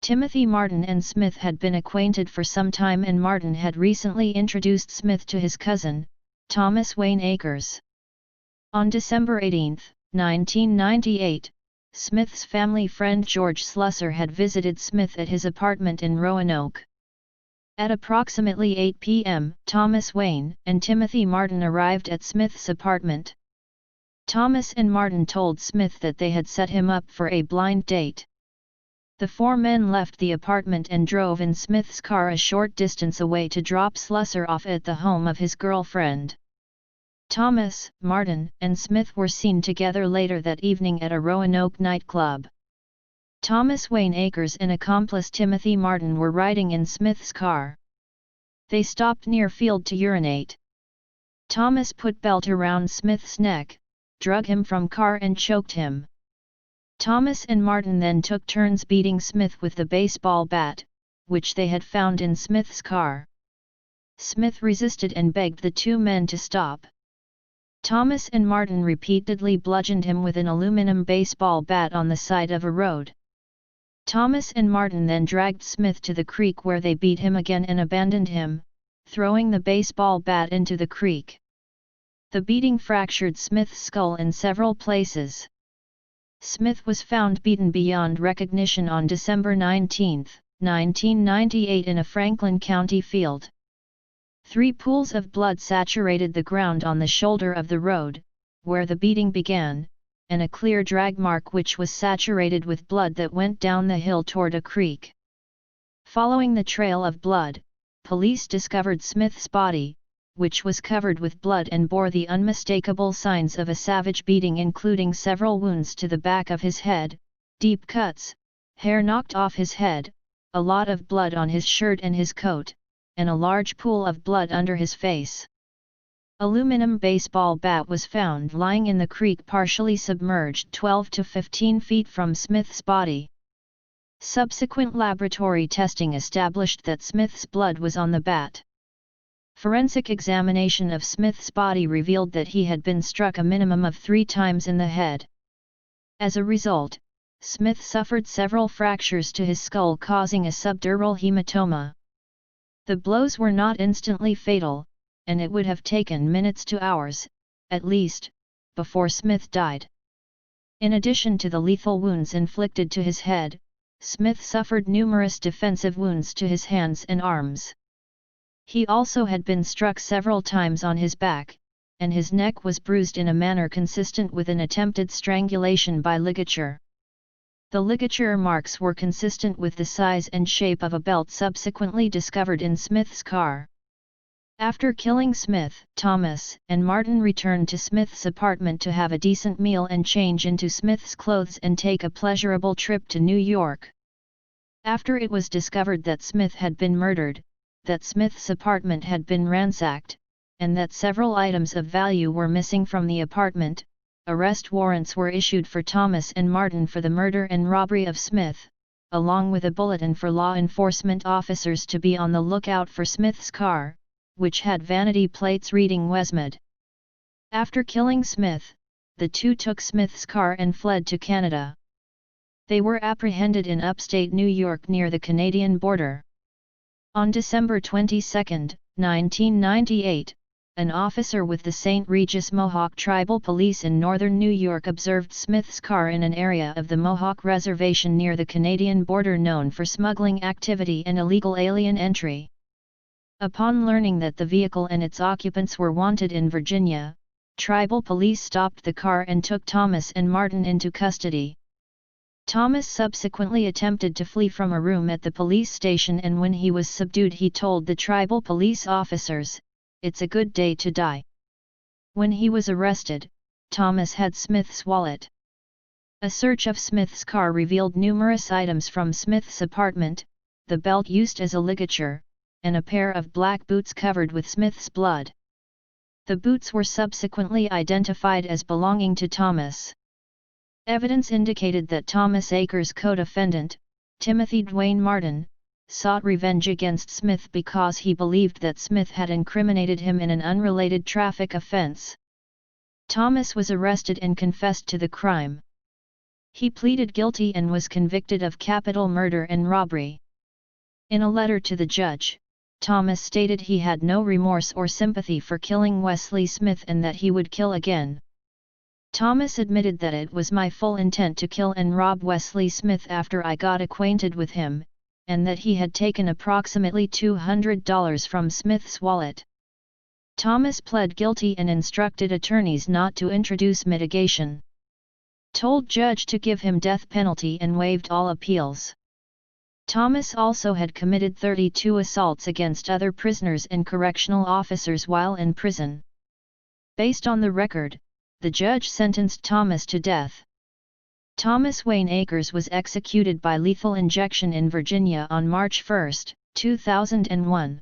Timothy Martin and Smith had been acquainted for some time, and Martin had recently introduced Smith to his cousin, Thomas Wayne Akers. On December 18, 1998, Smith's family friend George Slusser had visited Smith at his apartment in Roanoke. At approximately 8 p.m., Thomas Wayne and Timothy Martin arrived at Smith's apartment. Thomas and Martin told Smith that they had set him up for a blind date. The four men left the apartment and drove in Smith's car a short distance away to drop Slusser off at the home of his girlfriend. Thomas, Martin, and Smith were seen together later that evening at a Roanoke nightclub. Thomas Wayne Akers and accomplice Timothy Martin were riding in Smith's car. They stopped near field to urinate. Thomas put belt around Smith's neck, drug him from car and choked him. Thomas and Martin then took turns beating Smith with the baseball bat, which they had found in Smith's car. Smith resisted and begged the two men to stop. Thomas and Martin repeatedly bludgeoned him with an aluminum baseball bat on the side of a road. Thomas and Martin then dragged Smith to the creek, where they beat him again and abandoned him, throwing the baseball bat into the creek. The beating fractured Smith's skull in several places. Smith was found beaten beyond recognition on December 19, 1998 in a Franklin County field. 3 pools of blood saturated the ground on the shoulder of the road, where the beating began, and a clear drag mark which was saturated with blood that went down the hill toward a creek. Following the trail of blood, police discovered Smith's body, which was covered with blood and bore the unmistakable signs of a savage beating, including several wounds to the back of his head, deep cuts, hair knocked off his head, a lot of blood on his shirt and his coat, and a large pool of blood under his face. Aluminum baseball bat was found lying in the creek, partially submerged 12 to 15 feet from Smith's body. Subsequent laboratory testing established that Smith's blood was on the bat. Forensic examination of Smith's body revealed that he had been struck a minimum of 3 times in the head. As a result, Smith suffered several fractures to his skull, causing a subdural hematoma. The blows were not instantly fatal, and it would have taken minutes to hours, at least, before Smith died. In addition to the lethal wounds inflicted to his head, Smith suffered numerous defensive wounds to his hands and arms. He also had been struck several times on his back, and his neck was bruised in a manner consistent with an attempted strangulation by ligature. The ligature marks were consistent with the size and shape of a belt subsequently discovered in Smith's car. After killing Smith, Thomas and Martin returned to Smith's apartment to have a decent meal and change into Smith's clothes and take a pleasurable trip to New York. After it was discovered that Smith had been murdered, that Smith's apartment had been ransacked, and that several items of value were missing from the apartment, arrest warrants were issued for Thomas and Martin for the murder and robbery of Smith, along with a bulletin for law enforcement officers to be on the lookout for Smith's car, which had vanity plates reading Westmead. After killing Smith, the two took Smith's car and fled to Canada. They were apprehended in upstate New York near the Canadian border. On December 22, 1998, an officer with the St. Regis Mohawk Tribal Police in northern New York observed Smith's car in an area of the Mohawk Reservation near the Canadian border known for smuggling activity and illegal alien entry. Upon learning that the vehicle and its occupants were wanted in Virginia, tribal police stopped the car and took Thomas and Martin into custody. Thomas subsequently attempted to flee from a room at the police station, and when he was subdued he told the tribal police officers, "It's a good day to die." When he was arrested, Thomas had Smith's wallet. A search of Smith's car revealed numerous items from Smith's apartment, the belt used as a ligature, and a pair of black boots covered with Smith's blood. The boots were subsequently identified as belonging to Thomas. Evidence indicated that Thomas Akers' co-defendant, Timothy Dwayne Martin, sought revenge against Smith because he believed that Smith had incriminated him in an unrelated traffic offense. Thomas was arrested and confessed to the crime. He pleaded guilty and was convicted of capital murder and robbery. In a letter to the judge, Thomas stated he had no remorse or sympathy for killing Wesley Smith and that he would kill again. Thomas admitted that it was my full intent to kill and rob Wesley Smith after I got acquainted with him, and that he had taken approximately $200 from Smith's wallet. Thomas pled guilty and instructed attorneys not to introduce mitigation. Told judge to give him death penalty and waived all appeals. Thomas also had committed 32 assaults against other prisoners and correctional officers while in prison. Based on the record, the judge sentenced Thomas to death. Thomas Wayne Akers was executed by lethal injection in Virginia on March 1, 2001.